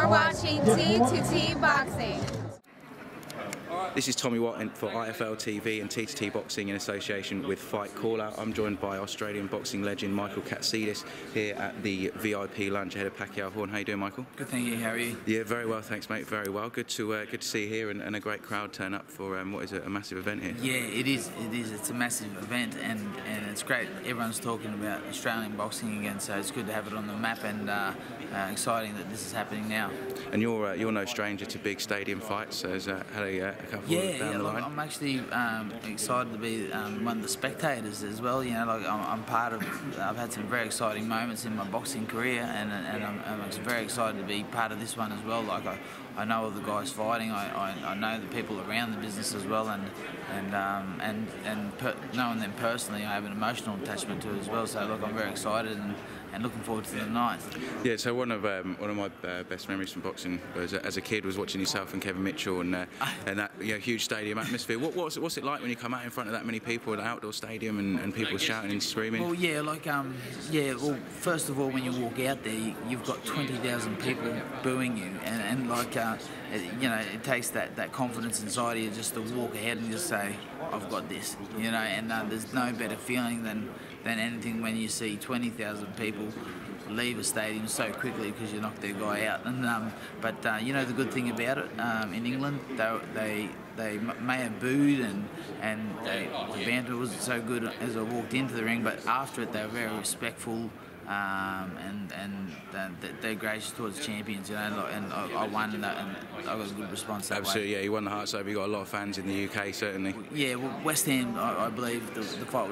watching T2T Boxing. This is Tommy Watt for IFL TV and T2T Boxing in association with Fight Callout. I'm joined by Australian boxing legend Michael Katsidis here at the VIP lunch ahead of Pacquiao Horn. How you doing, Michael? Good, thank you. How are you? Yeah, very well, thanks, mate. Very well. Good to see you here and a great crowd turn up for what is a massive event here. Yeah, it is. It's a massive event, and it's great. Everyone's talking about Australian boxing again, so it's good to have it on the map, and exciting that this is happening now. And you're no stranger to big stadium fights, so has had a couple down the line? I'm actually excited to be one of the spectators as well. You know, like I'm part of. I've had some very exciting moments in my boxing career, and I'm very excited to be part of this one as well. Like I know all the guys fighting. I know the people around the business as well, and knowing them personally, I have an emotional attachment to it as well. So look, I'm very excited and looking forward to the night. Yeah, so one of my best memories from boxing was as a kid was watching yourself and Kevin Mitchell and that huge stadium atmosphere. What's it like when you come out in front of that many people in an outdoor stadium and people shouting and screaming? Well, yeah, well, first of all, when you walk out there, you've got 20,000 people booing you, and you know, it takes that confidence inside of you just to walk ahead and just say, I've got this, you know, and there's no better feeling than anything when you see 20,000 people leave a stadium so quickly because you knocked their guy out. And but you know, the good thing about it, in England, they may have booed and the banter wasn't so good as I walked into the ring, but after it they were very respectful. And they're gracious towards champions, you know, and I won that, and I got a good response that Absolutely, way. yeah, you won the hearts over. You got a lot of fans in the UK, certainly. Yeah, well, West Ham, I believe the fight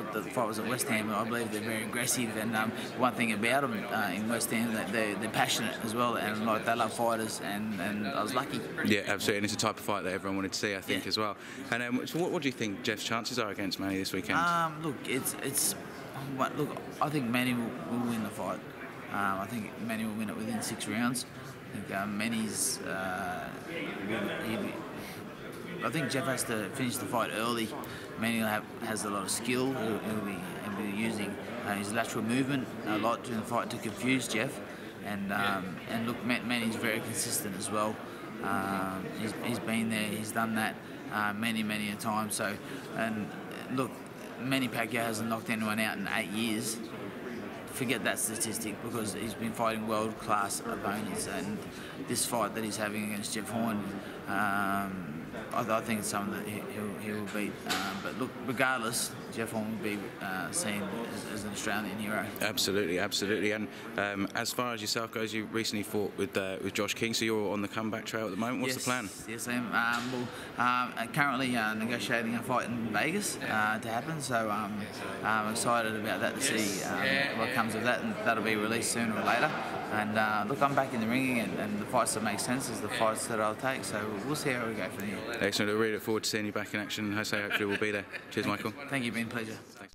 was at West Ham. I believe they're very aggressive, and one thing about them in West Ham, that they're passionate as well, and like they love fighters, and I was lucky. Yeah, absolutely, and it's a type of fight that everyone wanted to see, I think, as well. And so what do you think Jeff's chances are against Manny this weekend? Look, look, I think Manny will win the fight. I think Manny will win it within 6 rounds. I think Manny's. I think Jeff has to finish the fight early. Manny has a lot of skill. He'll be using his lateral movement a lot during the fight to confuse Jeff. And look, Manny's very consistent as well. He's been there. He's done that many a time. So, and look, Many Pacquiao hasn't knocked anyone out in 8 years. Forget that statistic, because he's been fighting world-class opponents, and this fight that he's having against Jeff Horn, I think it's something that he will beat. But look, regardless, Jeff Horn will be seen as an Australian hero. Absolutely, absolutely. And as far as yourself goes, you recently fought with Josh King, so you're on the comeback trail at the moment. What's the plan? Yes, I am. Currently negotiating a fight in Vegas to happen, so I'm excited about that to see what comes of that, and that'll be released sooner or later. And look, I'm back in the ring, and the fights that make sense is the fights that I'll take, so we'll see how we go from here. Excellent. I really look forward to seeing you back in action. Jose, hopefully we'll be there. Cheers, Michael. Thank you, been a pleasure. Thanks.